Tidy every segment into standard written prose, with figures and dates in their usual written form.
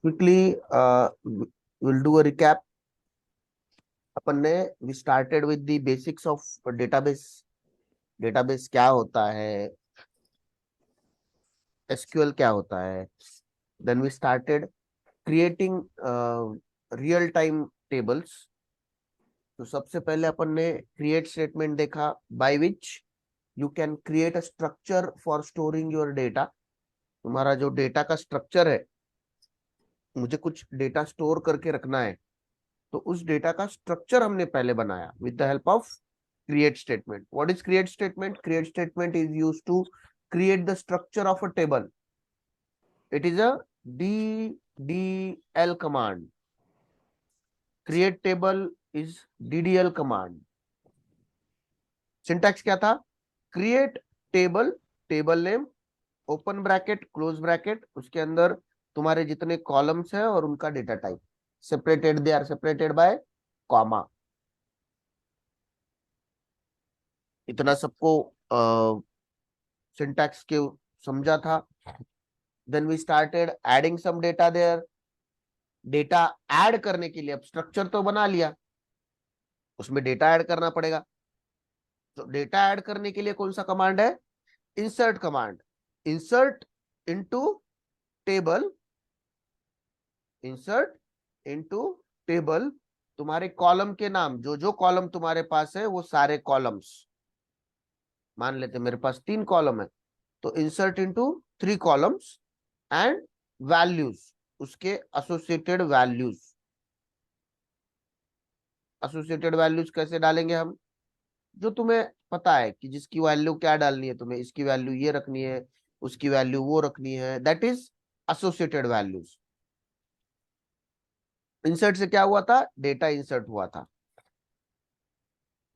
quickly we'll do a recap. अपन ने we started with the basics of database. Database क्या होता है, एसक्यूएल क्या होता है. Then we started creating real time tables. तो सबसे पहले अपन ने क्रिएट स्टेटमेंट देखा, by which you can create a structure for storing your data. तुम्हारा जो डेटा का स्ट्रक्चर है, मुझे कुछ डेटा स्टोर करके रखना है, तो उस डेटा का स्ट्रक्चर हमने पहले बनाया with the help of create statement. What is create statement? Create statement is used to create the structure of a table. It is a DDL command. Create table is DDL command. Syntax क्या था? Create table, table name, open bracket, close bracket, उसके अंदर तुम्हारे जितने columns है और उनका data type separated, they are separated by comma. इतना सबको सिंटैक्स के समझा था. Then we started adding some data there. Data add करने के लिए अब स्ट्रक्चर तो बना लिया, उसमें डेटा ऐड करना पड़ेगा. तो डेटा ऐड करने के लिए कौन सा कमांड है? Insert command. Insert into table. Insert into table. तुम्हारे कॉलम के नाम, जो जो कॉलम तुम्हारे पास है वो सारे कॉलम्स. मान लेते मेरे पास 3 कॉलम है, तो insert into 3 columns and values, उसके एसोसिएटेड वैल्यूज. एसोसिएटेड वैल्यूज कैसे डालेंगे हम? जो तुम्हें पता है कि जिसकी वैल्यू क्या डालनी है, तुम्हें इसकी वैल्यू ये रखनी है, उसकी वैल्यू वो रखनी है, that is associated values. Insert से क्या हुआ था? डेटा इंसर्ट हुआ था.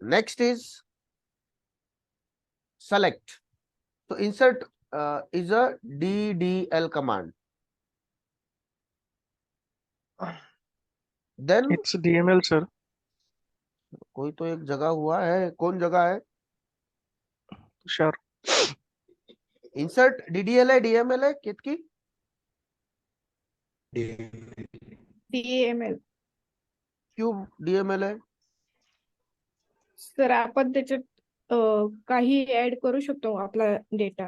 Next is select. तो insert is a DDL command. Then It's DML, sir. कोई तो एक जगह हुआ है, कौन जगह है? Sure. इंसर्ट DDL है, DML है कितकी? DML. क्यों DML है? सर आपण त्याच्यात काही ऍड करू शकतो, आपला डेटा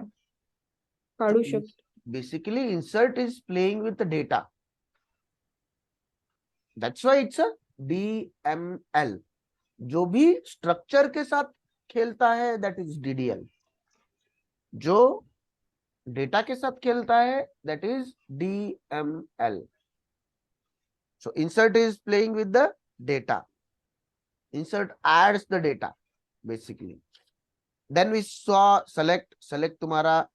काढू शकतो. Basically insert is playing with the data, that's why it's a DML. जो भी स्ट्रक्चर के साथ खेलता है दैट इज DDL. जो डेटा के साथ खेलता है that is DML. So insert is playing with the data. Insert adds the data basically. Then we saw select. Select तुम्हारा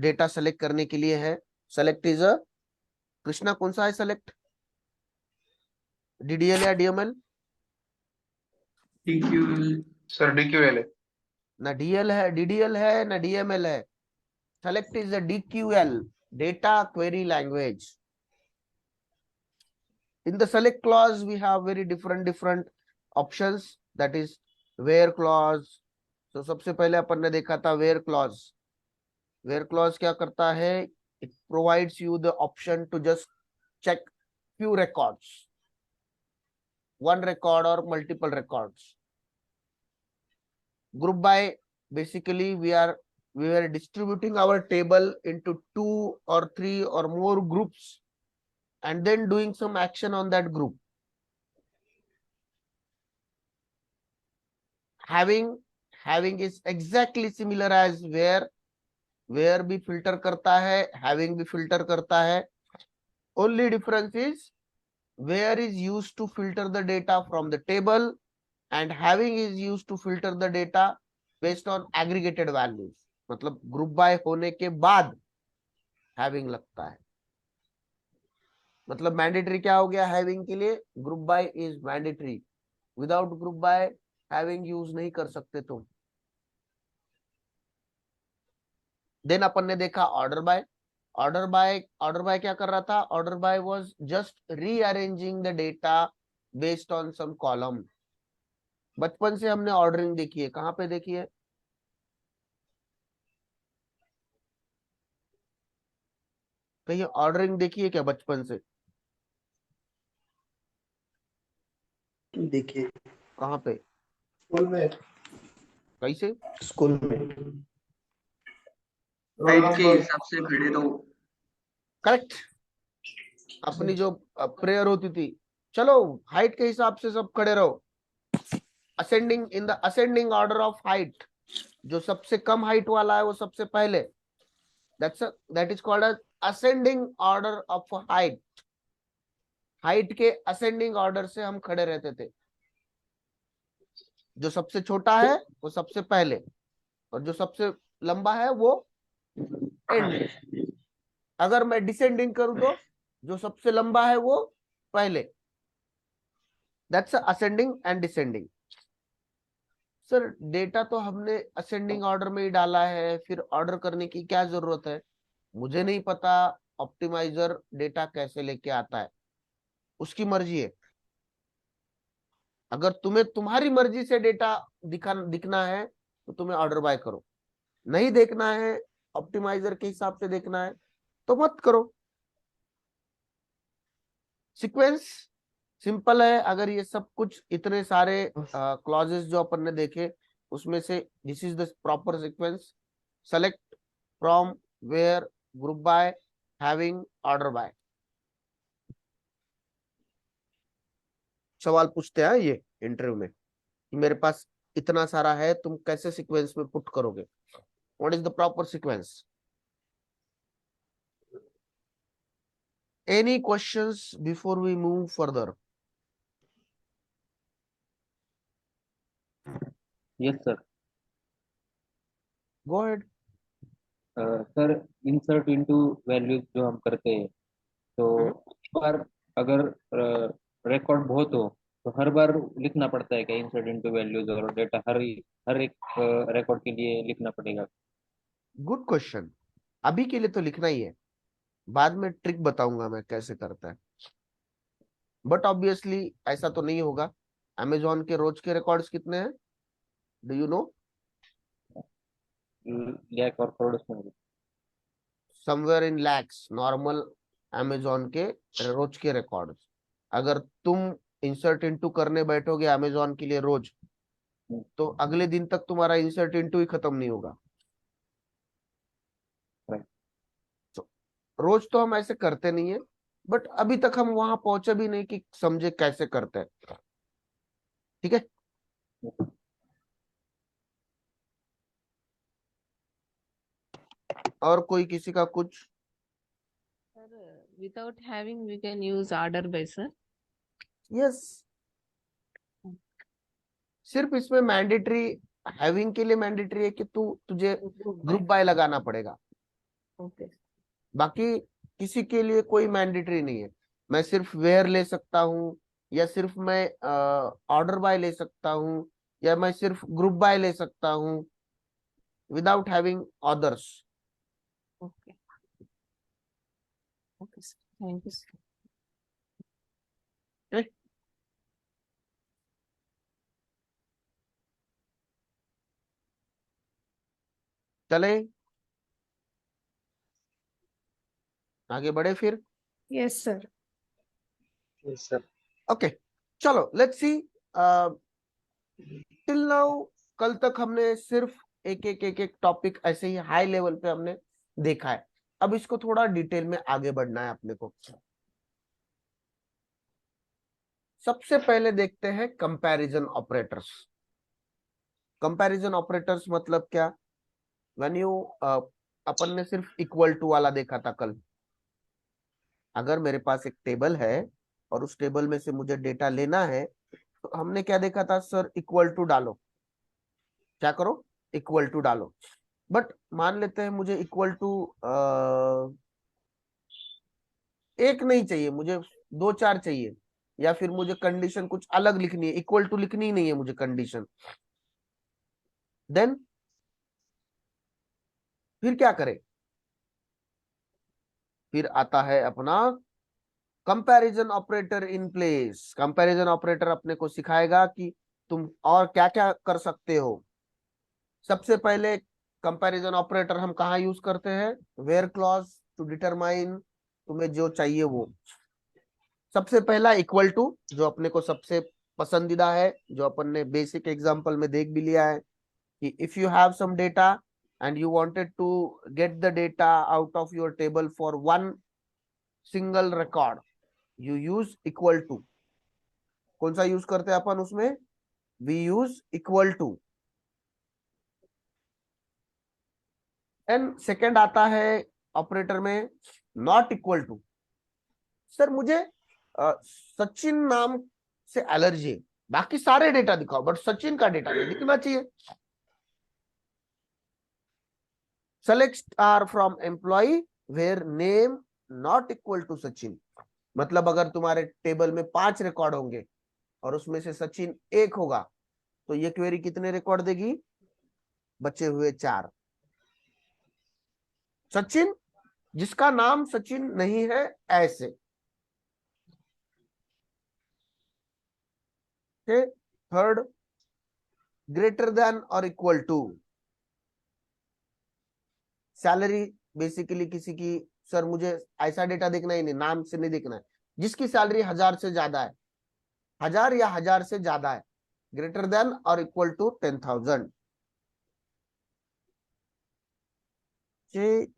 डेटा सेलेक्ट करने के लिए है. सेलेक्ट इज अ, कृष्णा कौन सा है सेलेक्ट? DDL या DML? DQL. सर DQL है. ना DL है, DDL है, ना DML है. Select is a DQL, data query language. In the select clause, we have very different options. That is where clause. So सबसे पहले अपन ने देखा था where clause. Where clause क्या करता है? It provides you the option to just check few records, one record or multiple records. Group by, basically we were distributing our table into 2 or 3 or more groups and then doing some action on that group. Having is exactly similar as where भी filter करता है, having भी filter करता है. Only difference is where is used to filter the data from the table and having is used to filter the data based on aggregated values. मतलब group by होने के बाद having लगता है. मतलब मैंडेटरी क्या हो गया हैविंग के लिए? Group by is mandatory. Without group by having use नहीं कर सकते तुम. देन अपन ने देखा ऑर्डर बाय. ऑर्डर बाय क्या कर रहा था? Order by was just rearranging the data based on some column. बचपन से हमने ऑर्डरिंग देखी है, कहां पे देखी है? कहीं ऑर्डरिंग देखी है क्या बचपन से? देखिए कहाँ पे? स्कूल में कैसे? स्कूल में रोल हाइट के नंबर हिसाब से खड़े रहो। करेक्ट। अपनी जो प्रेयर होती थी, चलो हाइट के हिसाब से सब खड़े रहो, ascending in the ascending order of height. जो सबसे कम हाइट वाला है वो सबसे पहले, that is called as ascending order of height. Height के असेंडिंग ऑर्डर से हम खड़े रहते थे। जो सबसे छोटा है वो सबसे पहले, और जो सबसे लंबा है वो एंड। अगर मैं डिसेंडिंग करूं तो जो सबसे लंबा है वो पहले। That's ascending and descending. Sir data तो हमने असेंडिंग ऑर्डर में ही डाला है, फिर ऑर्डर करने की क्या जरूरत है? मुझे नहीं पता ऑप्टिमाइजर डेटा कैसे लेके आता है, उसकी मर्जी है। अगर तुम्हें तुम्हारी मर्जी से डेटा दिखना है तो तुम्हें ऑर्डर बाय करो, नहीं देखना है ऑप्टिमाइजर के हिसाब से देखना है तो मत करो। सीक्वेंस सिंपल है। अगर ये सब कुछ इतने सारे क्लॉजेस जो अपन ने देखे उसमें से this is the proper sequence: select, from, where, group by, having, order by. सवाल पूछते हैं ये इंटरव्यू में कि मेरे पास इतना सारा है, तुम कैसे सीक्वेंस में पुट करोगे? What is the proper sequence? Any questions before we move further? Yes sir. Go ahead. Sir insert into values जो हम करते हैं तो एक बार अगर रिकॉर्ड बहुत हो तो हर बार लिखना पड़ता है क्या इंसर्ट इनटू वैल्यूज, और डेटा हर एक रिकॉर्ड के लिए लिखना पड़ेगा? Good question. अभी के लिए तो लिखना ही है, बाद में ट्रिक बताऊंगा मैं कैसे करता है। बट ऑब्वियसली ऐसा तो नहीं होगा। अमेजोन के रोज के रिकॉर्ड्स कितने हैं, डू यू नो? लैक और करोड़ में होगा। Somewhere in lakhs normal Amazon के रोज के रिकॉर्ड्स। अगर तुम इंसर्ट इनटू करने बैठोगे अमेजोन के लिए रोज, तो अगले दिन तक तुम्हारा इंसर्ट इनटू ही खत्म नहीं होगा। Right. तो रोज तो हम ऐसे करते नहीं है, बट अभी तक हम वहां पहुंचे भी नहीं कि समझे कैसे करते हैं। ठीक है। और कोई किसी का कुछ? Sir, without having, we can use order by, sir. Yes, सिर्फ इसमें मैंडेटरी, हैविंग के लिए मैंडेटरी है कि तुझे ग्रुप बाय लगाना पड़ेगा। Okay. बाकी किसी के लिए कोई मैंडेटरी नहीं है। मैं सिर्फ वेयर ले सकता हूँ, या सिर्फ मैं ऑर्डर बाय ले सकता हूँ, या मैं सिर्फ ग्रुप बाय ले सकता हूँ, without having others. Okay. Okay, sir. Thank you, sir. चले आगे बढ़े फिर। Yes sir. Yes sir. Okay चलो लेट्स सी। टिल नाउ कल तक हमने सिर्फ एक टॉपिक ऐसे ही हाई लेवल पे हमने देखा है। अब इसको थोड़ा डिटेल में आगे बढ़ना है अपने को। सबसे पहले देखते हैं कंपैरिजन ऑपरेटर्स। कंपैरिजन ऑपरेटर्स मतलब क्या? व्हेन यू अपन ने सिर्फ इक्वल टू वाला देखा था कल। अगर मेरे पास एक टेबल है और उस टेबल में से मुझे डेटा लेना है, तो हमने क्या देखा था सर? इक्वल टू डालो। क्या करो? इक्वल टू डालो। बट मान लेते हैं मुझे इक्वल टू एक नहीं चाहिए, मुझे दो चार चाहिए, या फिर मुझे कंडीशन कुछ अलग लिखनी है, इक्वल टू लिखनी ही नहीं है मुझे कंडीशन। देन फिर क्या करें? फिर आता है अपना comparison operator in place. Comparison operator अपने को सिखाएगा कि तुम और क्या क्या कर सकते हो। सबसे पहले कंपैरिजन ऑपरेटर हम कहाँ यूज करते हैं? वेयर क्लॉज टू डिटरमाइन तुम्हें जो चाहिए वो। सबसे पहला इक्वल टू, जो अपने को सबसे पसंदीदा है, जो अपन ने बेसिक एग्जांपल में देख भी लिया है कि if you have some data and you wanted to get the data out of your table for one single record, you use equal to. कौन सा यूज करते हैं अपन उसमें? We use equal to. And second आता है operator में not equal to. Sir मुझे सचिन नाम से एलर्जी है, बाकी सारे डेटा दिखाओ बट सचिन का डेटा नहीं दिखना चाहिए। Select star from employ where name not equal to Sachin. मतलब अगर तुम्हारे टेबल में 5 रिकॉर्ड होंगे और उसमें से सचिन 1 होगा, तो ये क्वेरी कितने रिकॉर्ड देगी? बचे हुए 4। सचिन जिसका नाम सचिन नहीं है, ऐसे। थर्ड, ग्रेटर देन और इक्वल टू। सैलरी बेसिकली किसी की, सर मुझे ऐसा डेटा देखना ही नहीं, नाम से नहीं देखना है, जिसकी सैलरी 1000 से ज्यादा है, 1000 या 1000 से ज्यादा है, ग्रेटर देन और इक्वल टू 10,000।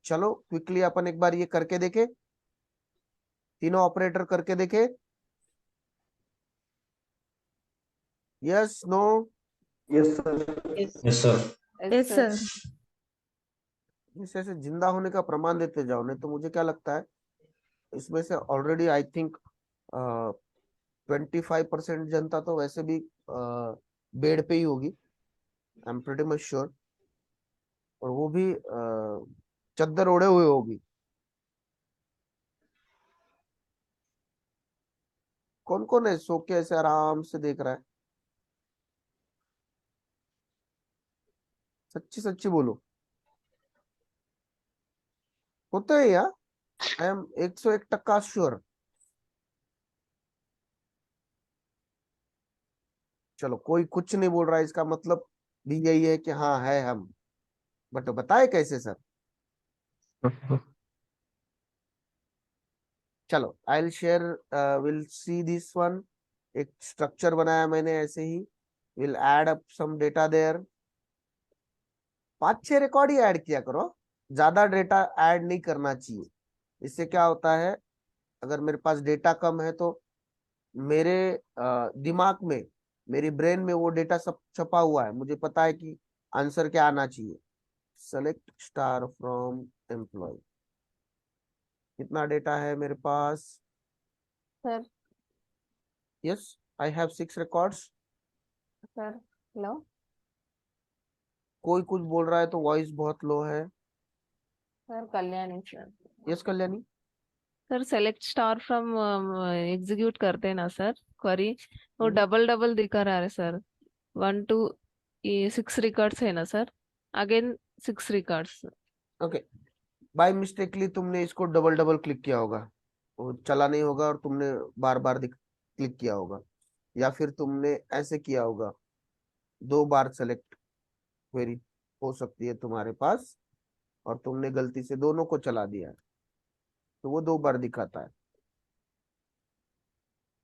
चलो क्विकली अपन एक बार ये करके देखे, तीनों ऑपरेटर करके देखे। Yes, no? Yes sir. Yes sir. Yes sir. ऐसे जिंदा होने का प्रमाण देते जाओ, नहीं तो मुझे क्या लगता है इसमें से ऑलरेडी आई थिंक 25% जनता तो वैसे भी बेड पे ही होगी, I am pretty much sure. और वो भी चद्दर ओढ़े हुए होगी। कौन कौन है सो के ऐसे आराम से देख रहा है? सच्ची सच्ची बोलो, होते हैं यार, आई एम 101% श्योर। चलो कोई कुछ नहीं बोल रहा है, इसका मतलब भी यही है कि हाँ है हम, बट बताए कैसे सर? चलो I will share, will see this one. एक स्ट्रक्चर बनाया मैंने ऐसे ही, will add up some data there. 5-6 record ही ऐड किया करो, ज्यादा डेटा ऐड नहीं करना चाहिए। इससे क्या होता है, अगर मेरे पास डेटा कम है तो मेरे दिमाग में, मेरी ब्रेन में वो डेटा सब छपा हुआ है, मुझे पता है कि आंसर क्या आना चाहिए। Select star from employ. कितना डेटा है मेरे पास? Sir. Yes, I have 6 records. Sir hello. कोई कुछ बोल रहा है तो वॉइस बहुत लो है। Sir Kalyani sir. Yes Kalyani. Sir select star from execute करते हैं ना सर क्वेरी, वो हम्म। डबल डबल दिखा रहा है सर। 1 to 6 रिकॉर्ड्स है ना sir, again 6 records. Okay, by mistakenly तुमने इसको डबल डबल क्लिक किया होगा, वो चला नहीं होगा, और तुमने बार बार क्लिक किया होगा, या फिर तुमने ऐसे किया होगा, 2 बार सेलेक्ट क्वेरी हो सकती है तुम्हारे पास, और तुमने गलती से दोनों को चला दिया है, तो वो 2 बार दिखाता है।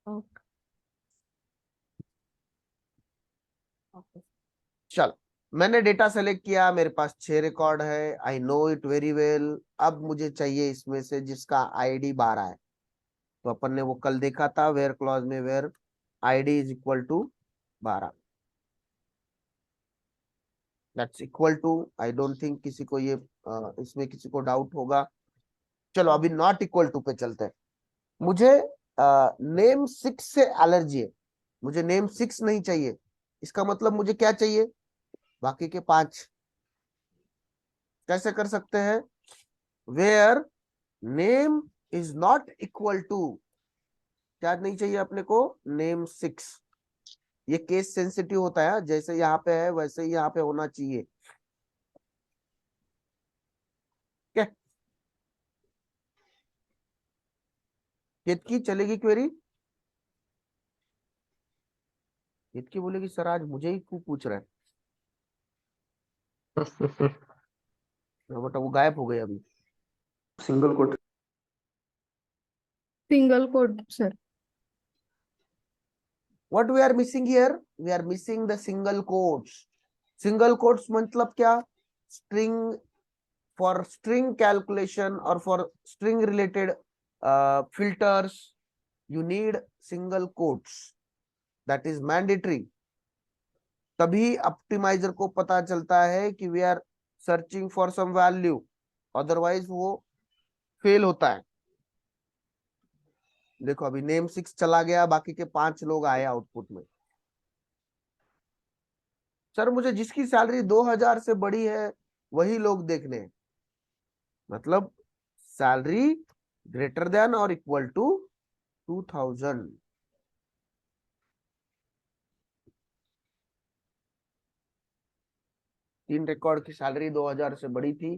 Okay okay. चल, मैंने डेटा सेलेक्ट किया, मेरे पास 6 रिकॉर्ड है, I know it very well. अब मुझे चाहिए इसमें से जिसका आईडी 12 है, तो अपन ने वो कल देखा था वेयर क्लॉज में, where ID is equal to 12, that's equal to. I don't think किसी को ये इसमें किसी को डाउट होगा। चलो अभी नॉट इक्वल टू पे चलते हैं। मुझे नेम 6 से एलर्जी है, मुझे नेम 6 नहीं चाहिए। इसका मतलब मुझे क्या चाहिए? बाकी के 5। कैसे कर सकते हैं? Where name is not equal to, क्या नहीं चाहिए अपने को? नेम 6। ये केस सेंसिटिव होता है, जैसे यहाँ पे है वैसे ही यहाँ पे होना चाहिए। क्या केतकी चलेगी क्वेरी? केतकी बोलेगी सर आज मुझे ही क्यों पूछ रहा है, बट वो गायब हो गई अभी। Single quote single code, sir. What we are missing here? We are missing the single quotes. Single quotes मतलब क्या? String, for string calculation or for string related filters, you need single quotes. That is mandatory. तभी optimiser को पता चलता है कि we are searching for some value. Otherwise वो fail होता है. देखो अभी नेम 6 चला गया, बाकी के 5 लोग आए आउटपुट में. सर मुझे जिसकी सैलरी 2000 से बड़ी है वही लोग देखने हैं. मतलब सैलरी ग्रेटर देन और इक्वल टू 2000. तीन रिकॉर्ड की सैलरी 2000 से बड़ी थी.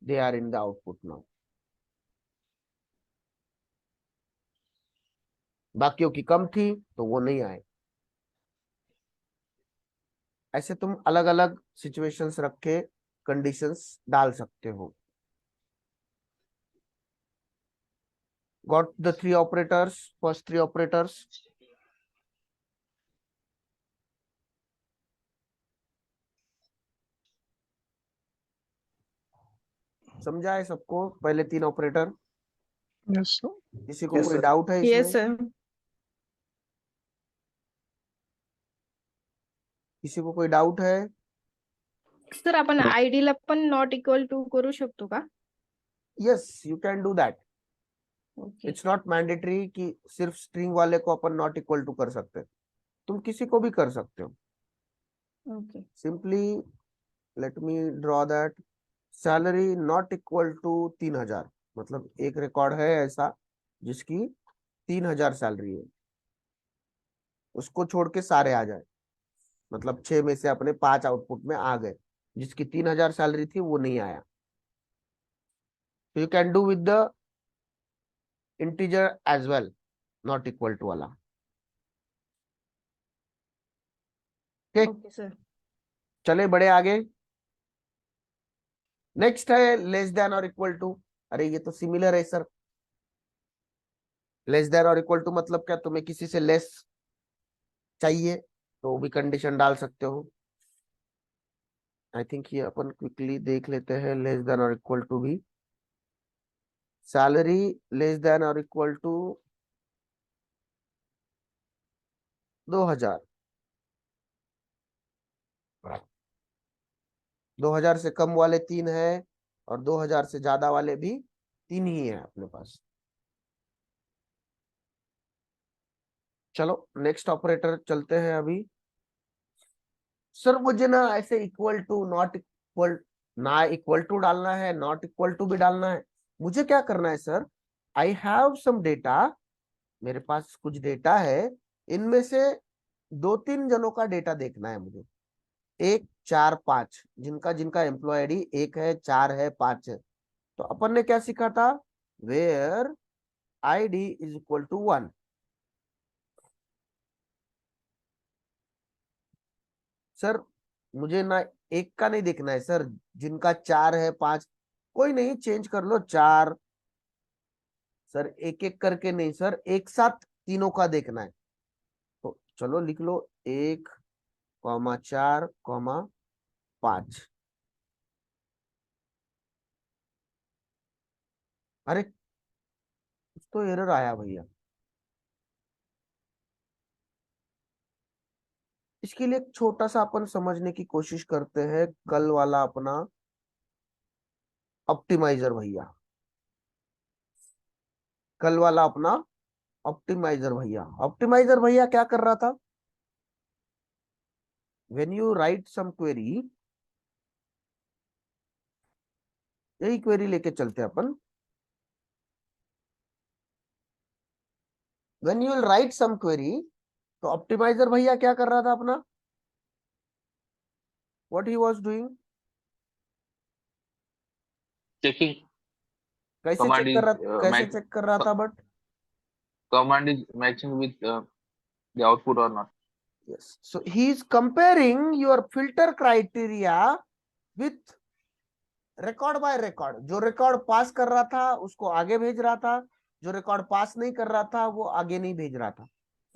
They are in the output now. बाकियों की कम थी तो वो नहीं आए. ऐसे तुम अलग अलग सिचुएशंस रख के कंडीशंस डाल सकते हो. Got the three operators, first three operators. समझा है सबको पहले तीन ऑपरेटर? Yes, sir. किसी को Yes, कोई sir. डाउट है Yes, इसमें? sir. किसी को कोई डाउट है? सर आपण आयडी ला पण नॉट इक्वल टू करू शकतो का? Yes, you can do that. Okay. It's not mandatory कि सिर्फ स्ट्रिंग वाले को अपन नॉट इक्वल टू कर सकते. तुम किसी को भी कर सकते हो. Okay. Simply let me draw that. Salary not equal to 3000. मतलब एक रिकॉर्ड है ऐसा जिसकी 3000 सैलरी है, उसको छोड़ के सारे आ जाए. मतलब 6 में से अपने 5 आउटपुट में आ गए. जिसकी 3000 सैलरी थी वो नहीं आया. तो you can do with the integer as well, not equal to वाला. ठीक, ओके सर. चले बड़े आगे. नेक्स्ट है लेस देन और इक्वल टू. अरे ये तो सिमिलर है सर. लेस देन और इक्वल टू मतलब क्या? तुम्हें किसी से लेस चाहिए तो भी कंडीशन डाल सकते हो. आई थिंक ये अपन क्विकली देख लेते हैं. लेस देन और इक्वल टू भी. सैलरी लेस देन और इक्वल टू 2000. 2000 से कम वाले 3 है और 2000 से ज्यादा वाले भी 3 ही है अपने पास. चलो नेक्स्ट ऑपरेटर चलते हैं अभी. सर मुझे ना ऐसे इक्वल टू, नॉट इक्वल, ना इक्वल टू डालना है, नॉट इक्वल टू भी डालना है. मुझे क्या करना है sir? I have some data. मेरे पास कुछ डेटा है. इनमें से 2-3 जनों का डेटा देखना है मुझे. 1, 4, 5 जिनका जिनका एम्प्लॉय आईडी 1 है, 4 है, 5 है. तो अपन ने क्या सीखा था? Where ID is equal to 1. Sir मुझे ना एक का नहीं देखना है सर. जिनका 4 है, 5, कोई नहीं, चेंज कर लो 4. सर एक एक करके नहीं सर, एक साथ तीनों का देखना है. तो चलो लिख लो 1, 4, 5. अरे कुछ तो एरर आया भैया. इसके लिए एक छोटा सा अपन समझने की कोशिश करते हैं. कल वाला अपना ऑप्टिमाइजर भैया. कल वाला अपना ऑप्टिमाइजर भैया. ऑप्टिमाइजर भैया क्या कर रहा था? When you write some query, यही क्वेरी लेके चलते हैं अपन. When you will write some query, तो ऑप्टिमाइजर भैया क्या कर रहा था अपना? What he was doing? Checking कैसे command चेक is कर रहा, कैसे match, चेक कर रहा था? But command is matching with the output or not. yes, so he is comparing your filter criteria with record by record. जो record पास कर रहा था उसको आगे भेज रहा था, जो रिकॉर्ड पास नहीं कर रहा था वो आगे नहीं भेज रहा था।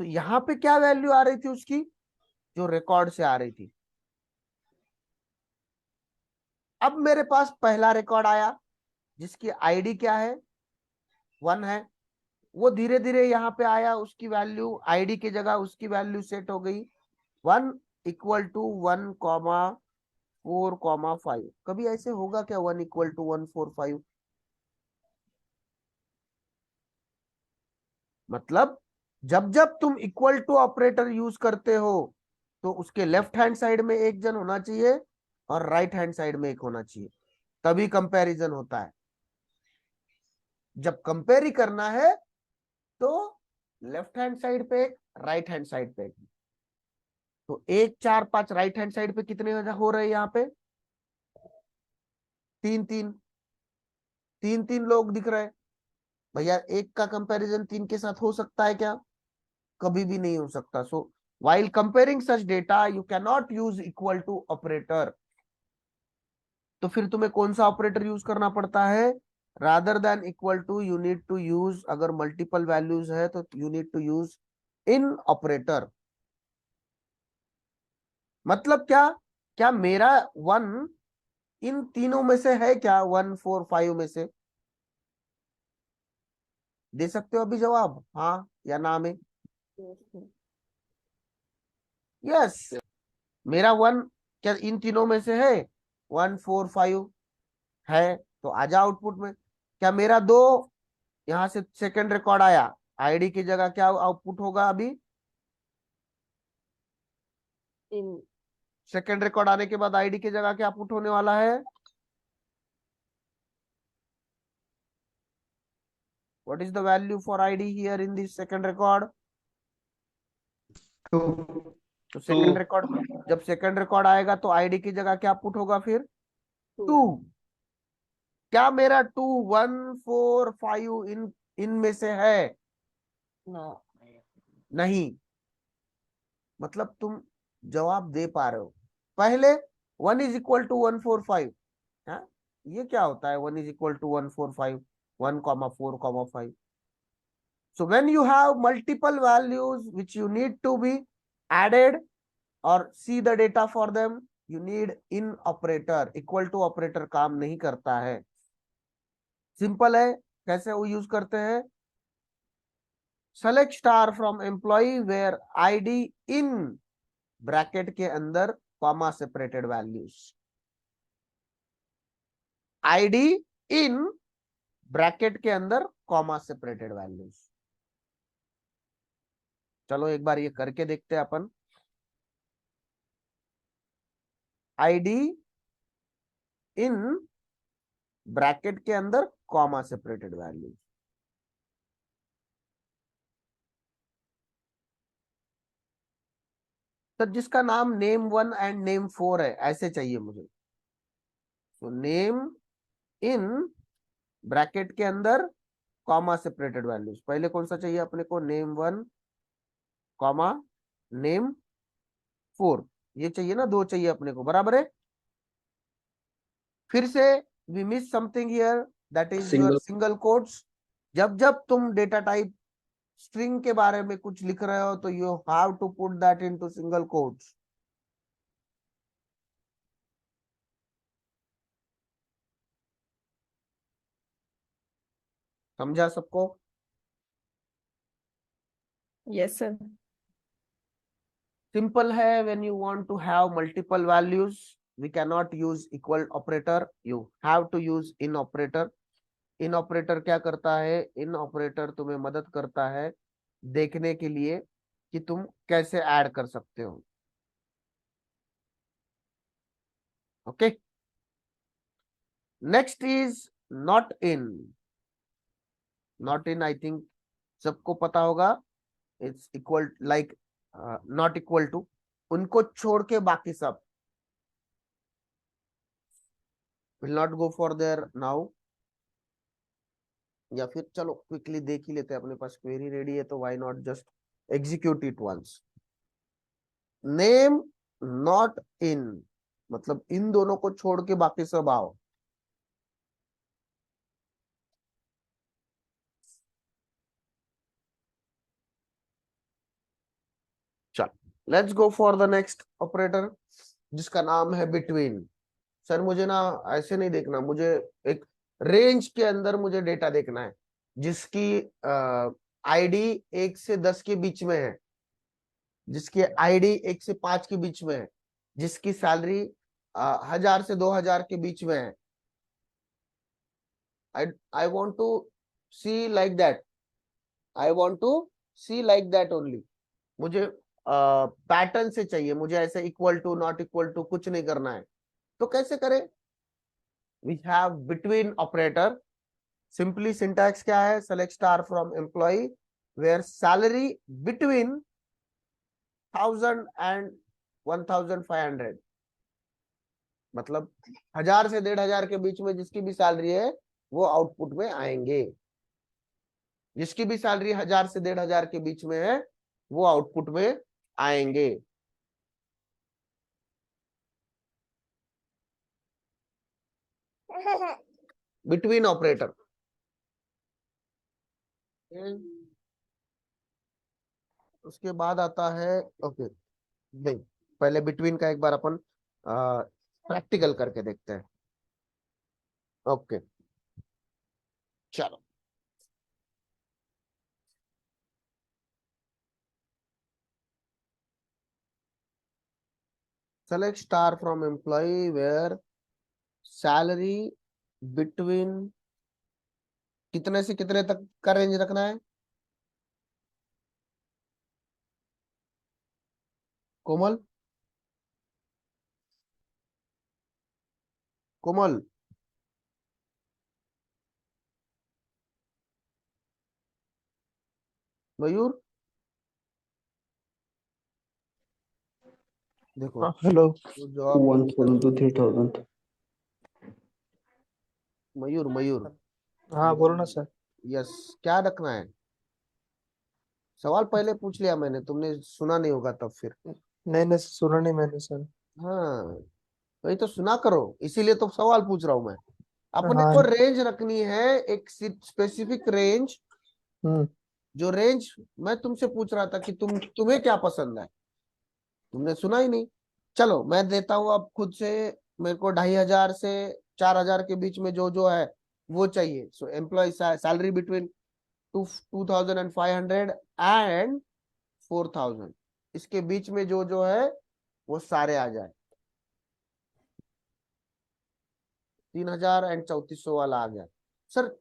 तो यहाँ पे क्या वैल्यू आ रही थी उसकी, जो रिकॉर्ड से आ रही थी। अब मेरे पास पहला रिकॉर्ड आया जिसकी आईडी क्या है, 1 है। वो धीरे धीरे यहाँ पे आया, उसकी वैल्यू आईडी की जगह उसकी वैल्यू सेट हो गई 1 इक्वल टू 1,4,5। कभी ऐसे होगा क्या 1 इक्वल टू 1,4,5? मतलब जब जब तुम इक्वल टू ऑपरेटर यूज करते हो तो उसके लेफ्ट हैंड साइड में एक जन होना चाहिए और राइट हैंड साइड में एक होना चाहिए, तभी कंपैरिजन होता है। जब कंपेयर ही करना है तो लेफ्ट हैंड साइड पे एक, राइट हैंड साइड पे एक। तो 1 4 5 राइट हैंड साइड पे कितने हो रहे हैं यहाँ पे? 3 लोग दिख रहे हैं। भैया एक का कंपैरिजन 3 के साथ हो सकता है क्या? कभी भी नहीं हो सकता। सो while comparing such data you cannot use equal to operator। तो फिर तुम्हें कौन सा ऑपरेटर यूज करना पड़ता है? rather than equal to you need to use, अगर मल्टीपल वैल्यूज है तो you need to use in operator. मतलब क्या, क्या मेरा 1 इन तीनों में से है क्या? 1 4 5 में से? दे सकते हो अभी जवाब, हाँ या ना में? यस, मेरा 1 क्या इन तीनों में से है? 1 4 5 है तो आजा आउटपुट में। क्या मेरा 2 यहां से सेकंड रिकॉर्ड आया, आईडी की जगह क्या आउटपुट होगा? अभी सेकंड रिकॉर्ड आने के बाद आईडी की जगह क्या आउटपुट होने वाला है? What is the value for ID here in this second record? 2 तो सेकंड रिकॉर्ड, जब सेकंड रिकॉर्ड आएगा तो आईडी की जगह क्या पुट होगा फिर? 2। क्या मेरा 2 1 4 5 इनमें से है? नहीं। मतलब तुम जवाब दे पा रहे हो। पहले 1 इज इक्वल टू 1 4 5, हाँ ये क्या होता है? 1 is equal to 1 4 5, 1 4 5। So when you have multiple values which you need to be added or see the data for them, you need in operator। equal to operator काम नहीं करता है। Simple है, कैसे वो यूज करते हैं? Select star from employ where ID in bracket के अंदर comma separated values. ID in bracket के अंदर कॉमा सेपरेटेड वैल्यूज। चलो एक बार ये करके देखते हैं अपन। आईडी इन ब्रैकेट के अंदर कॉमा सेपरेटेड वैल्यूज। तो जिसका नाम नेम 1 एंड नेम 4 है, ऐसे चाहिए मुझे। तो नेम इन ब्रैकेट के अंदर कॉमा सेपरेटेड वैल्यूज। पहले कौन सा चाहिए अपने को? नेम 1 कॉमा नेम 4, ये चाहिए ना, 2 चाहिए अपने को, बराबर है। फिर से we miss something here, that is your single quotes. जब जब तुम डेटा टाइप स्ट्रिंग के बारे में कुछ लिख रहे हो तो you have to put that into single quotes. समझा सबको? Yes sir. सिंपल है। When you want to have multiple values we can not use equal operator, you have to use in operator. In operator क्या करता है? इन operator तुम्हें मदद करता है देखने के लिए कि तुम कैसे ऐड कर सकते हो। Okay, next is not in. Not in I think सबको पता होगा। It's equal like not equal to, उनको छोड़ के बाकी सब। Will not go for there now, या फिर चलो क्विकली देख ही लेते हैं, अपने पास क्वेरी रेडी है तो why not just execute it once. Name not in मतलब इन दोनों को छोड़ के बाकी सब आओ। Let's go for the next operator जिसका नाम है बिटवीन। सर मुझे ना ऐसे नहीं देखना, मुझे एक रेंज के अंदर मुझे डेटा देखना है जिसकी आईडी 1 से 10 के बीच में है, जिसकी आईडी 1 से 5 के बीच में है, जिसकी सैलरी 1000 से 2000 के बीच में है। I want to see like that. I want to see like that only. मुझे पैटर्न से चाहिए, मुझे ऐसे equal to not equal to कुछ नहीं करना है। तो कैसे करें? We have between operator. Simply syntax क्या है? Select star from employ where salary between 1000 and 1500, मतलब 1000 से 1500 के बीच में जिसकी भी सैलरी है वो आउटपुट में आएंगे। जिसकी भी सैलरी 1000 से 1500 के बीच में है वो आउटपुट में आएंगे। Between operator. उसके बाद आता है ओके, नहीं पहले बिटवीन का एक बार अपन प्रैक्टिकल करके देखते हैं। ओके चलो, select star from employee where salary between कितने से कितने तक का रेंज रखना है? कोमल, कोमल मयूर देखो हेलो। वो जवाब 1000 to 3000. मयूर मयूर हाँ बोलो ना सर। यस, क्या रखना है? सवाल पहले पूछ लिया मैंने, तुमने सुना नहीं होगा तब फिर। नहीं नहीं सुना नहीं मैंने सर। हाँ वही तो सुना करो, इसीलिए तो सवाल पूछ रहा हूं मैं। अपने हाँ। को रेंज रखनी है, एक स्पेसिफिक रेंज। हम्म। जो रेंज मैं तुमसे पूछ रहा था कि तुम्हें क्या पसंद है, तुमने सुना ही नहीं। चलो मैं देता हूँ अब खुद से। मेरे को 2500 से 4000 के बीच में जो जो है वो चाहिए। सो एम्प्लॉय सैलरी बिटवीन 2500 एंड 4000, इसके बीच में जो जो है वो सारे आ जाए। 3000 एंड 3400 वाला आ गया। सर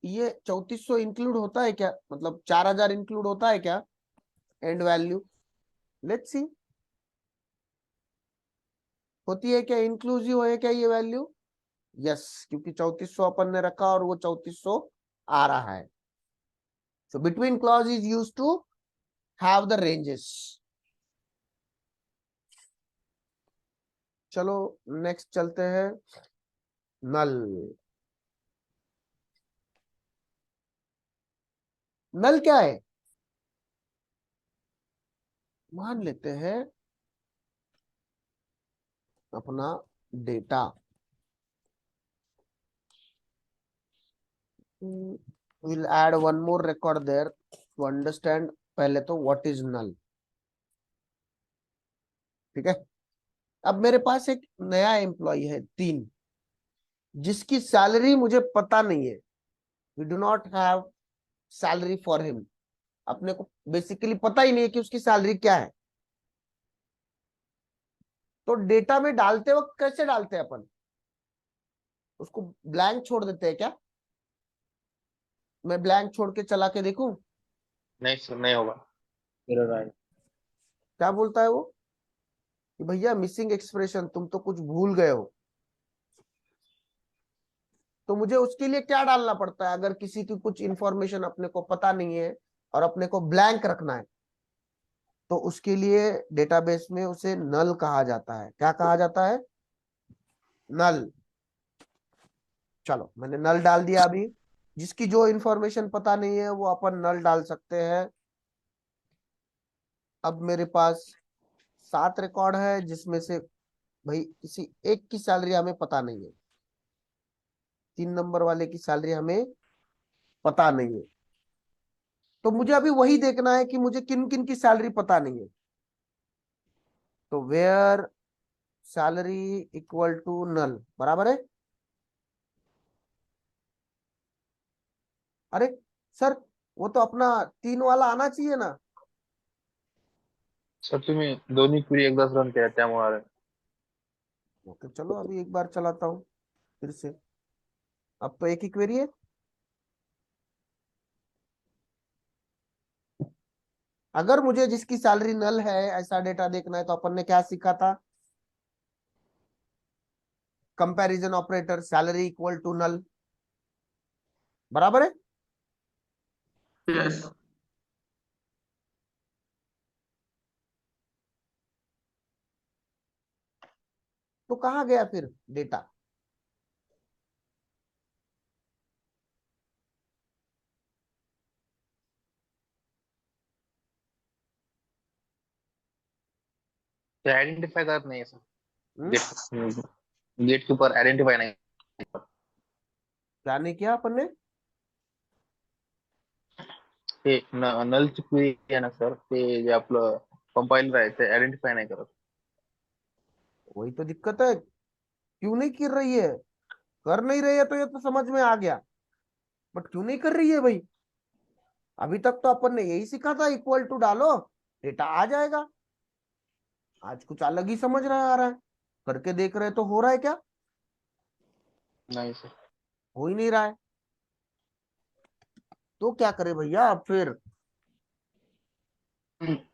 ये 3400 इंक्लूड होता है क्या? मतलब 4000 इंक्लूड होता है क्या एंड वैल्यू? लेट्स सी, होती है क्या? इंक्लूसिव है क्या ये वैल्यू? यस, क्योंकि 3400 अपन ने रखा और वो 3400 आ रहा है। So between clause is used to have the ranges. चलो नेक्स्ट चलते हैं, नल। नल क्या है? मान लेते हैं अपना data, we'll add one more record there to understand पहले तो what is null। ठीक है, अब मेरे पास एक नया एम्प्लॉय है 3, जिसकी सैलरी मुझे पता नहीं है। We do not have salary for him. अपने को बेसिकली पता ही नहीं है कि उसकी सैलरी क्या है। तो डेटा में डालते वक्त कैसे डालते हैं अपन? उसको ब्लैंक छोड़ देते हैं क्या? मैं ब्लैंक छोड़ के चला के देखूं? नहीं सर, नहीं होगा। एरर आए। क्या बोलता है वो कि भैया मिसिंग एक्सप्रेशन, तुम तो कुछ भूल गए हो। तो मुझे उसके लिए क्या डालना पड़ता है? अगर किसी की कुछ इंफॉर्मेशन अपने को पता नहीं है और अपने को ब्लैंक रखना है, तो उसके लिए डेटाबेस में उसे नल कहा जाता है। क्या कहा जाता है? नल। चलो मैंने नल डाल दिया। अभी जिसकी जो इंफॉर्मेशन पता नहीं है वो अपन नल डाल सकते हैं। अब मेरे पास 7 रिकॉर्ड है, जिसमें से भाई किसी एक की सैलरी हमें पता नहीं है। 3 नंबर वाले की सैलरी हमें पता नहीं है। तो मुझे अभी वही देखना है कि मुझे किन किन की सैलरी पता नहीं है। तो where salary equal to null, बराबर है। अरे सर, वो तो अपना 3 वाला आना चाहिए ना। सर तुम्ही दोन्ही क्वेरी एकदाच रन केल्या त्यामुळे आलं. ओके चलो, अभी एक बार चलाता हूँ फिर से। अब तो एक ही क्वेरी है। अगर मुझे जिसकी सैलरी नल है ऐसा डेटा देखना है तो अपन ने क्या सीखा था? Comparison operator, salary equal to null, बराबर है। Yes. तो कहाँ गया फिर डेटा? ते आयडेंटिफाय करत नाही सर. हम्म? गेट गेट कीपर आयडेंटिफाय नाही. क्या नहीं किया अपन ने? ते नलची क्वेरी आहे ना सर, ते जे आपलं कंपाइलर आहे ते आयडेंटिफाय नाही करत. वही तो दिक्कत है, क्यों नहीं कर रही है? कर नहीं रही है तो ये तो समझ में आ गया, बट क्यों नहीं कर रही है भाई? अभी तक तो अपन ने यही सीखा था, इक्वल टू डालो डेटा आ जाएगा। आज कुछ अलग ही समझ रहा आ रहा है। करके देख रहे तो हो रहा है क्या? नाही सर. हो ही नहीं रहा है। तो क्या करे भैया अब फिर?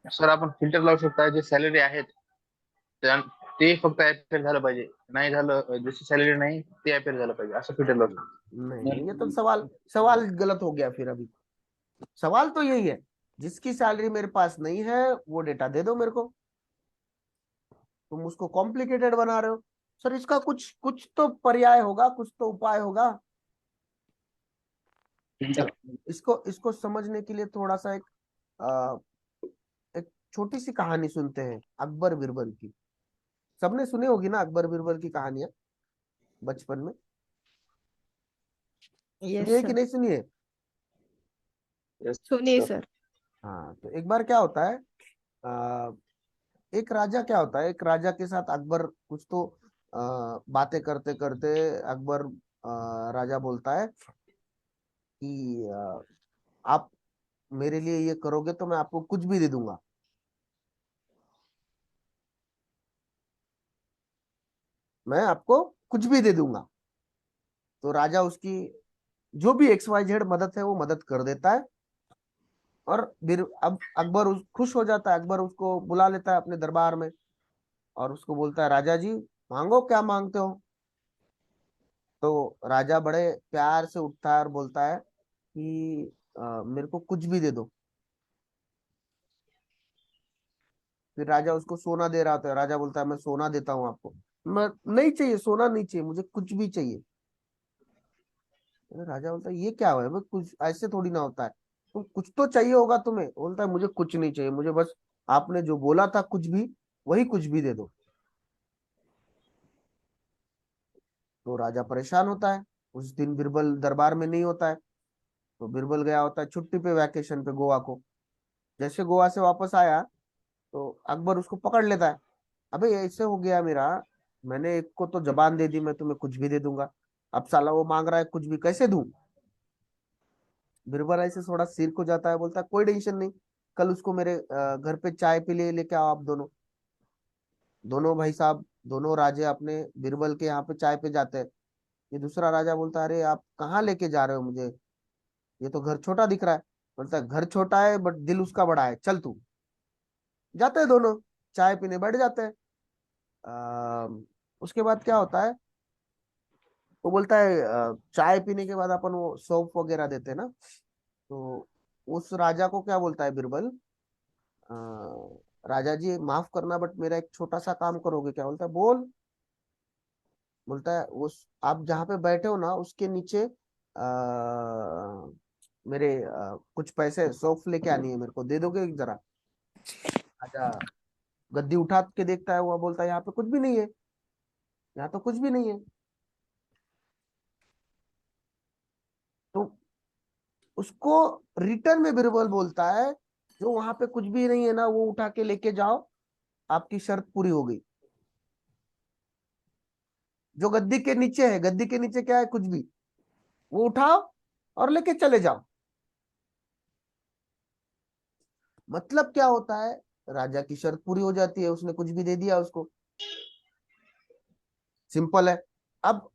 सर आपण फिल्टर लावू शकता. जे सॅलरी आहेत ते फक्त ऍपेअर झालं पाहिजे. नाही झालं, जशी सॅलरी नाही ते ऍपेअर झालं पाहिजे असं फिल्टर लावू शकता. नहीं, ये तो सवाल सवाल गलत हो गया फिर। अभी सवाल तो यही है, जिसकी सैलरी मेरे पास नहीं है वो डेटा दे दो मेरे को। तुम उसको कॉम्प्लिकेटेड बना रहे हो। सर इसका कुछ कुछ तो पर्याय होगा, कुछ तो उपाय होगा। चलो, इसको इसको समझने के लिए थोड़ा सा आ, एक छोटी सी कहानी सुनते हैं अकबर बिरबल की। सबने सुनी होगी ना अकबर बिरबल की कहानियां बचपन में? यस सुनिए कि सर, नहीं सुनिए? सुनिए सर। हाँ, तो एक बार क्या होता है, आ, एक राजा, क्या होता है, एक राजा के साथ अकबर कुछ तो बातें करते करते अकबर, राजा बोलता है कि आप मेरे लिए ये करोगे तो मैं आपको कुछ भी दे दूंगा। मैं आपको कुछ भी दे दूंगा। तो राजा उसकी जो भी XYZ मदद है वो मदद कर देता है। और फिर अब अकबर खुश हो जाता है। अकबर उसको बुला लेता है अपने दरबार में और उसको बोलता है, राजा जी मांगो, क्या मांगते हो? तो राजा बड़े प्यार से उठता है और बोलता है कि मेरे को कुछ भी दे दो। फिर राजा उसको सोना दे रहा होता है। राजा बोलता है, मैं सोना देता हूँ आपको। मैं नहीं चाहिए, सोना नहीं चाहिए, मुझे कुछ भी चाहिए। राजा बोलता है, ये क्या है भाई, कुछ ऐसे थोड़ी ना होता है। तुम कुछ तो चाहिए होगा तुम्हें। बोलता है, मुझे कुछ नहीं चाहिए, मुझे बस आपने जो बोला था कुछ भी, वही कुछ भी दे दो। तो राजा परेशान होता है। उस दिन बिरबल दरबार में नहीं होता है। तो बिरबल गया होता है छुट्टी पे, वैकेशन पे गोवा को। जैसे गोवा से वापस आया तो अकबर उसको पकड़ लेता है। अबे ऐसे हो गया मेरा, मैंने एक को तो जबान दे दी मैं तुम्हें कुछ भी दे दूंगा, अब साला वो मांग रहा है कुछ भी, कैसे दूं? बिरबल ऐसे थोड़ा सिर को जाता है, बोलता है कोई टेंशन नहीं, कल उसको मेरे घर पे चाय पे लेके आओ आप दोनों। दोनों भाई साहब, दोनों राजे अपने बिरबल के यहाँ पे चाय पे जाते हैं। ये दूसरा राजा बोलता है, अरे आप कहाँ लेके जा रहे हो मुझे, ये तो घर छोटा दिख रहा है। बोलता है, घर छोटा है बट दिल उसका बड़ा है, चल तू। जाते हैं दोनों, चाय पीने बैठ जाते हैं। उसके बाद क्या होता है, वो बोलता है चाय पीने के बाद अपन वो सौंफ वगैरह देते हैं ना। तो उस राजा को क्या बोलता है बिरबल, अ, राजा जी माफ करना बट मेरा एक छोटा सा काम करोगे क्या? बोलता है, बोल। बोलता है, उस आप जहाँ पे बैठे हो ना उसके नीचे मेरे कुछ पैसे सौंफ लेके आनी है, मेरे को दे दोगे जरा? राजा गद्दी उठा के देखता है, वो बोलता है, यहाँ पे कुछ भी नहीं है, यहाँ तो कुछ भी नहीं है। तो उसको रिटर्न में बिरबल बोलता है, जो वहां पे कुछ भी नहीं है ना वो उठा के लेके जाओ, आपकी शर्त पूरी हो गई। जो गद्दी के नीचे है, गद्दी के नीचे क्या है, कुछ भी, वो उठाओ और लेके चले जाओ। मतलब क्या होता है, राजा की शर्त पूरी हो जाती है, उसने कुछ भी दे दिया उसको। सिंपल है। अब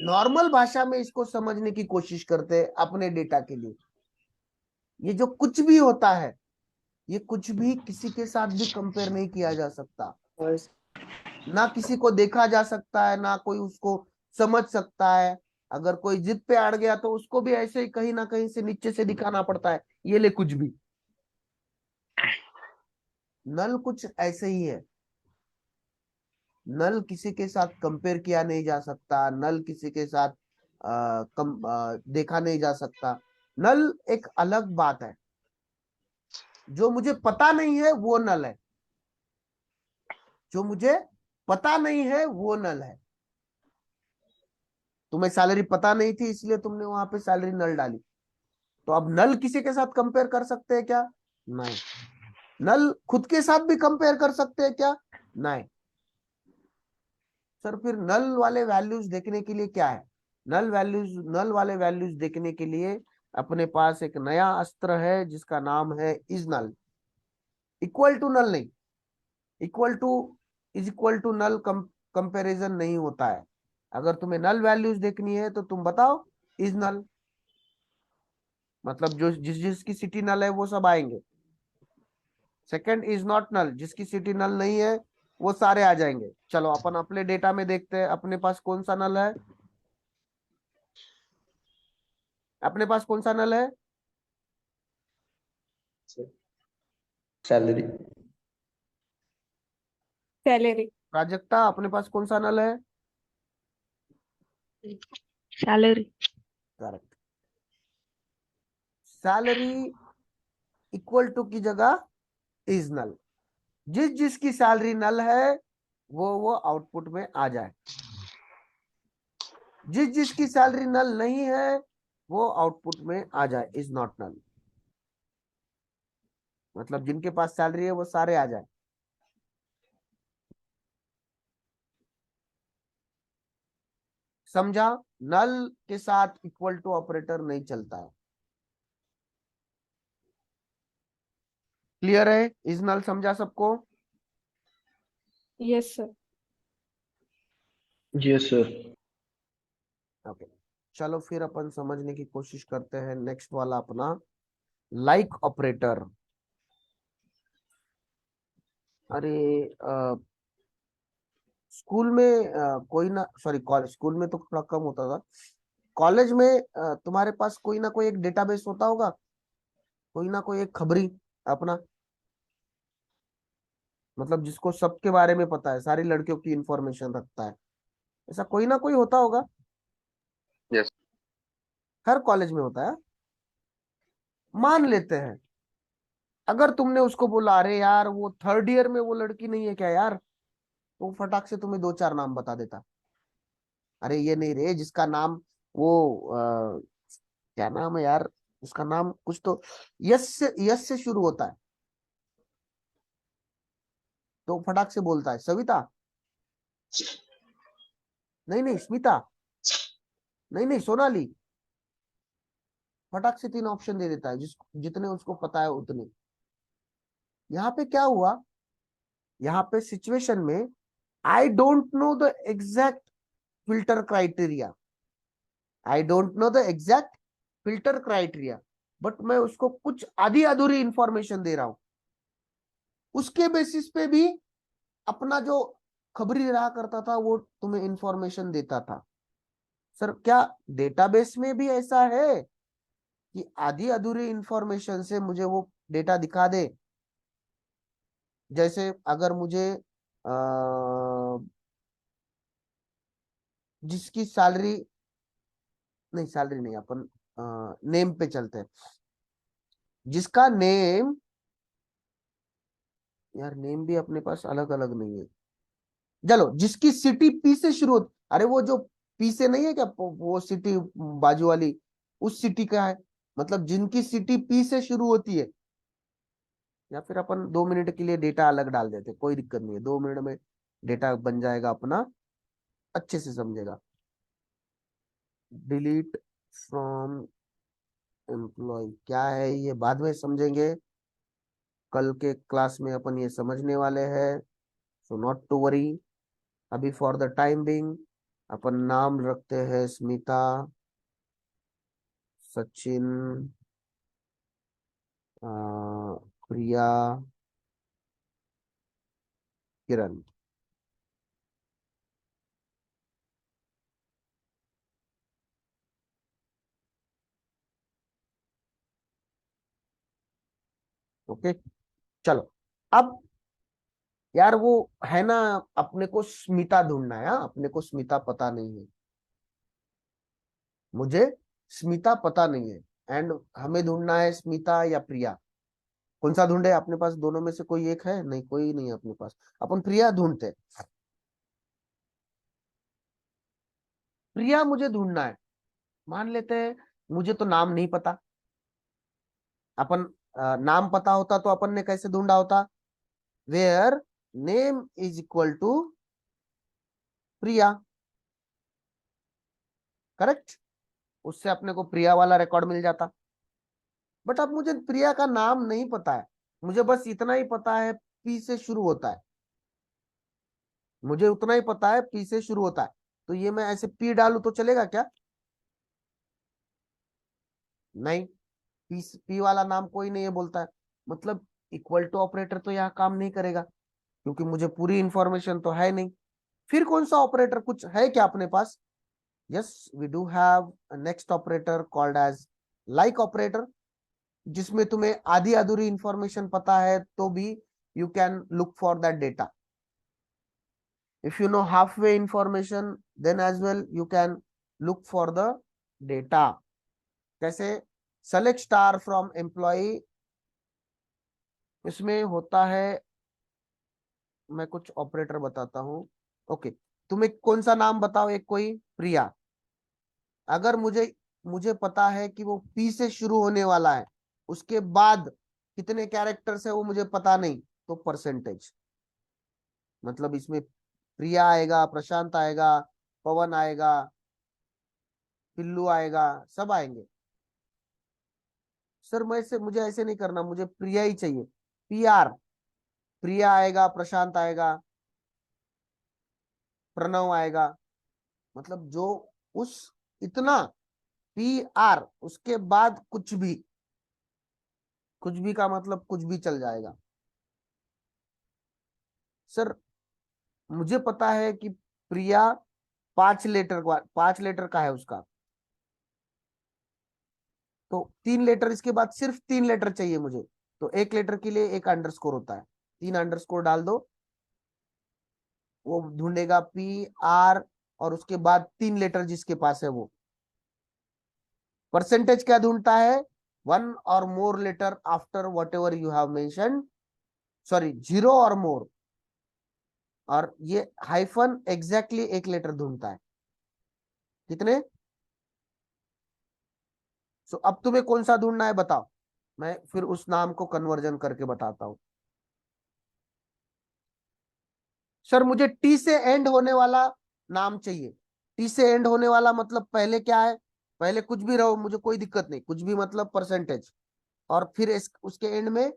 नॉर्मल भाषा में इसको समझने की कोशिश करते हैं अपने डेटा के लिए। ये जो कुछ भी होता है, ये कुछ भी किसी के साथ भी कंपेयर नहीं किया जा सकता, वॉइस ना किसी को देखा जा सकता है, ना कोई उसको समझ सकता है। अगर कोई जिद पे अड़ गया तो उसको भी ऐसे ही कहीं ना कहीं से नीचे से दिखाना पड़ता है, ये ले कुछ भी। नल कुछ ऐसे ही है। नल किसी के साथ कंपेयर किया नहीं जा सकता, नल किसी के साथ देखा नहीं जा सकता। नल एक अलग बात है। जो मुझे पता नहीं है वो नल है, जो मुझे पता नहीं है वो नल है। तुम्हें सैलरी पता नहीं थी इसलिए तुमने वहां पे सैलरी नल डाली, तो अब नल किसी के साथ कंपेयर कर सकते हैं क्या? नहीं। नल खुद के साथ भी कंपेयर कर सकते हैं क्या? नहीं। सर फिर नल वाले वैल्यूज देखने के लिए क्या है? नल वाले वैल्यूज देखने के लिए अपने पास एक नया अस्त्र है जिसका नाम है is null. Equal to null नहीं, equal to is equal to null comparison नहीं होता है। अगर तुम्हें नल वैल्यूज देखनी है तो तुम बताओ इज नल, मतलब जो जिसकी सिटी नल है वो सब आएंगे। सेकंड इज नॉट नल, जिसकी सिटी नल नहीं है वो सारे आ जाएंगे। चलो अपन अपने डेटा में देखते हैं अपने पास कौन सा नल है। अपने पास कौन सा नल है? सैलरी। सैलरी। प्राजक्ता अपने पास कौन सा नल है? Salary. Correct. Salary equal to की जगह इज नल। जिसकी सैलरी नल है वो आउटपुट में आ जाए। जिसकी सैलरी नल नहीं है वो आउटपुट में आ जाए इज नॉट नल। मतलब जिनके पास सैलरी है वो सारे आ जाए। समझा? नल के साथ इक्वल टू ऑपरेटर नहीं चलता है। क्लियर है? इज नल समझा सबको? Yes sir. Yes sir. Okay, चलो फिर अपन समझने की कोशिश करते हैं नेक्स्ट वाला अपना लाइक ऑपरेटर। अरे स्कूल में कोई ना, सॉरी कॉलेज, स्कूल में तो थोड़ा कम होता था। कॉलेज में तुम्हारे पास कोई ना कोई एक डेटाबेस होता होगा, कोई ना कोई एक खबरी अपना, मतलब जिसको सबके बारे में पता है, सारी लड़कियों की इंफॉर्मेशन रखता है। ऐसा कोई ना कोई होता होगा, यस। हर कॉलेज में होता है। मान लेते हैं अगर तुमने उसको बोला अरे यार वो थर्ड ईयर में वो लड़की नहीं है क्या यार, तो वो फटाक से तुम्हें दो चार नाम बता देता। अरे ये नहीं रे, जिसका नाम वो क्या नाम है यार, उसका नाम कुछ तो यस से शुरू होता है, तो फटाक से बोलता है सविता, नहीं नहीं स्मिता, नहीं नहीं सोनाली। फटाक से तीन ऑप्शन दे देता है, जितने उसको पता है उतने। यहाँ पे क्या हुआ, यहाँ पे सिचुएशन में I don't know the exact filter criteria, I don't know the exact filter criteria, but मैं उसको कुछ आधी अधूरी इंफॉर्मेशन दे रहा हूं। उसके बेसिस पे भी अपना जो खबरी रहा करता था वो तुम्हें इंफॉर्मेशन देता था। सर क्या डेटाबेस में भी ऐसा है कि आधी अधूरी इंफॉर्मेशन से मुझे वो डेटा दिखा दे? जैसे अगर मुझे जिसकी सैलरी, नहीं सैलरी नहीं, अपन नेम पे चलते हैं। जिसका नेम, यार नेम भी अपने पास अलग अलग नहीं है। चलो जिसकी सिटी पी से शुरू होती, अरे वो जो पी से नहीं है क्या, वो सिटी बाजू वाली, उस सिटी का है। मतलब जिनकी सिटी पी से शुरू होती है, या फिर अपन 2 मिनट के लिए डेटा अलग डाल देते, कोई दिक्कत नहीं है, 2 मिनट में डेटा बन जाएगा अपना, अच्छे से समझेगा। डिलीट फ्रॉम एम्प्लॉय क्या है ये बाद में समझेंगे, कल के क्लास में अपन ये समझने वाले हैं, सो नॉट टू वरी। अभी फॉर द टाइम बिंग अपन नाम रखते हैं स्मिता, सचिन, प्रिया, किरण। ओके चलो, अब यार वो है ना, अपने को स्मिता ढूंढना है, हाँ? अपने को स्मिता पता नहीं है, मुझे स्मिता पता नहीं है, एंड हमें ढूंढना है स्मिता या प्रिया। कौन सा ढूंढे? अपने पास दोनों में से कोई एक है? नहीं, कोई नहीं है अपने पास, अपन प्रिया ढूंढते हैं। प्रिया मुझे ढूंढना है, मान लेते हैं मुझे तो नाम नहीं पता। अपन नाम पता होता तो अपन ने कैसे ढूंढा होता? Where name is equal to Priya, correct, उससे अपने को प्रिया वाला रिकॉर्ड मिल जाता। बट अब मुझे प्रिया का नाम नहीं पता है, मुझे बस इतना ही पता है पी से शुरू होता है, मुझे उतना ही पता है पी से शुरू होता है। तो ये मैं ऐसे पी डालू तो चलेगा क्या? नहीं, पी वाला नाम कोई नहीं है बोलता है, मतलब इक्वल टू ऑपरेटर तो यहाँ काम नहीं करेगा, क्योंकि मुझे पूरी इंफॉर्मेशन तो है नहीं। फिर कौन सा ऑपरेटर कुछ है क्या अपने पास? Yes, we do have next operator called as like operator, जिसमें तुम्हें आधी अधूरी इंफॉर्मेशन पता है तो भी you can look for that data. If you know halfway information then as well you can look for the data। कैसे? select star from employee, इसमें होता है, मैं कुछ ऑपरेटर बताता हूं। ओके, तुम्हें कौन सा नाम बताओ, एक कोई प्रिया। अगर मुझे मुझे पता है कि वो पी से शुरू होने वाला है, उसके बाद कितने कैरेक्टर्स है वो मुझे पता नहीं, तो परसेंटेज, मतलब इसमें प्रिया आएगा, प्रशांत आएगा, पवन आएगा, पिल्लू आएगा, सब आएंगे। सर मुझे ऐसे नहीं करना, मुझे प्रिया ही चाहिए, PR, प्रिया आएगा, प्रशांत आएगा, प्रणव आएगा, मतलब जो उस इतना PR, उसके बाद कुछ भी, कुछ भी का मतलब कुछ भी चल जाएगा। सर मुझे पता है कि प्रिया 5 लेटर का है उसका, तो 3 लेटर, इसके बाद सिर्फ 3 लेटर चाहिए मुझे, तो 1 लेटर के लिए एक अंडरस्कोर होता है, 3 अंडरस्कोर डाल दो, वो ढूंढेगा PR, और उसके बाद 3 लेटर जिसके पास है वो। परसेंटेज क्या ढूंढता है? 1 or more letter after whatever you have mention, sorry 0 or more, और ये हाइफन एग्जैक्टली 1 लेटर ढूंढता है। कितने? सो अब तुम्हें कौन सा ढूंढना है बताओ, मैं फिर उस नाम को कन्वर्जन करके बताता हूं। सर मुझे टी से एंड होने वाला नाम चाहिए। टी से एंड होने वाला मतलब पहले क्या है? पहले कुछ भी रहो, मुझे कोई दिक्कत नहीं, कुछ भी मतलब परसेंटेज, और फिर उसके एंड में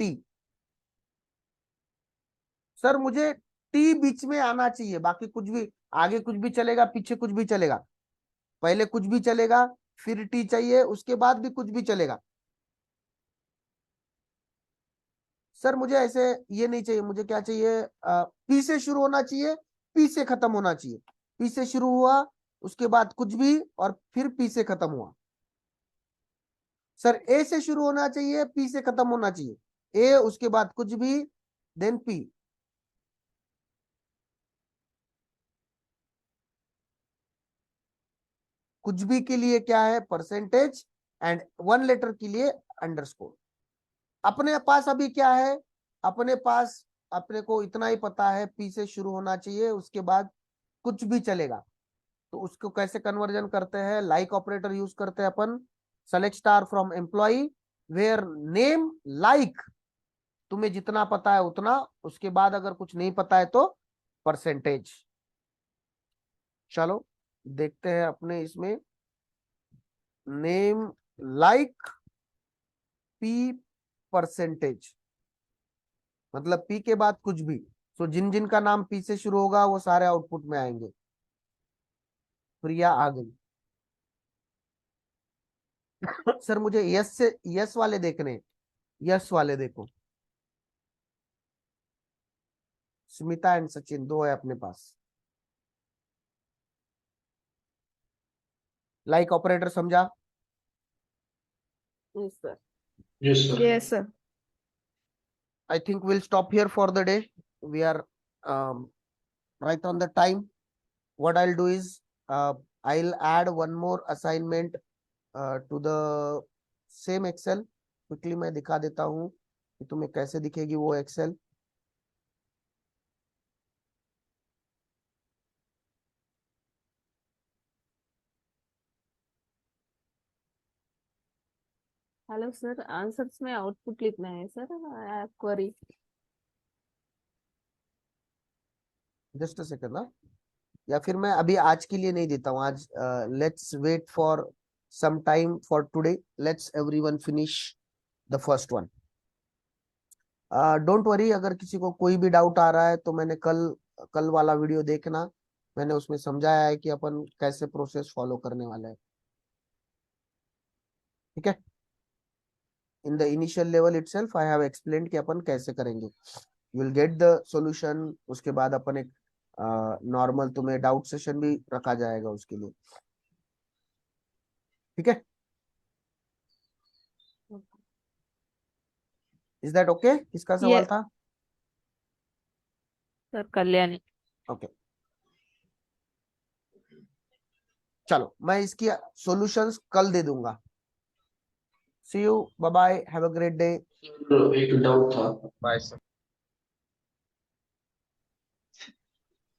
टी। सर मुझे टी बीच में आना चाहिए, बाकी कुछ भी, आगे कुछ भी चलेगा, पीछे कुछ भी चलेगा, पहले कुछ भी चलेगा, फिर टी चाहिए, उसके बाद भी कुछ भी चलेगा। सर मुझे ऐसे ये नहीं चाहिए, मुझे क्या चाहिए? पी से शुरू होना चाहिए, पी से खत्म होना चाहिए, पी से शुरू हुआ, उसके बाद कुछ भी, और फिर पी से खत्म हुआ। सर ए से शुरू होना चाहिए, पी से खत्म होना चाहिए, ए उसके बाद कुछ भी, देन पी। कुछ भी के लिए क्या है? परसेंटेज, एंड 1 लेटर के लिए अंडरस्कोर। अपने पास अभी क्या है? अपने पास अपने को इतना ही पता है, पी से शुरू होना चाहिए, उसके बाद कुछ भी चलेगा। तो उसको कैसे कन्वर्जन करते हैं? लाइक ऑपरेटर यूज करते हैं अपन, select star from employ where name like तुम्हें जितना पता है उतना, उसके बाद अगर कुछ नहीं पता है तो परसेंटेज। चलो देखते हैं अपने इसमें नेम लाइक पी परसेंटेज, मतलब पी के बाद कुछ भी। तो जिन जिन का नाम पी से शुरू होगा वो सारे आउटपुट में आएंगे। प्रिया आ गई। सर मुझे यस से यस वाले देखने, यस वाले देखो। स्मिता एंड सचिन दो है अपने पास। लाइक ऑपरेटर समझा? Yes, sir. Yes, sir. Yes, sir. I think we'll stop here for the day. We are right on the time. What I'll do is I'll add one more assignment to the same Excel. Quickly मैं दिखा देता हूँ कि तुम्हें कैसे दिखेगी वो Excel. Hello sir, answers में आउटपुट लिखना है sir, query. Just a second ना, या फिर मैं अभी आज के लिए नहीं देता हूँ आज। Let's wait for some time for today. Let's everyone finish the first one. Don't worry, अगर किसी को कोई भी डाउट आ रहा है तो मैंने कल वाला वीडियो देखना, मैंने उसमें समझाया है कि अपन कैसे प्रोसेस फॉलो करने वाले हैं। ठीक है, in the initial level itself I have explained कि अपन कैसे करेंगे। You will get the solution, उसके बाद अपन एक नॉर्मल तुम्हें डाउट सेशन भी रखा जाएगा उसके लिए। ठीक है, इज दैट ओके? किसका सवाल था? सर कल्याणी। ओके, चलो मैं इसकी सॉल्यूशंस कल दे दूंगा। See you, bye bye, have a great day. एक डाउट था। Bye sir.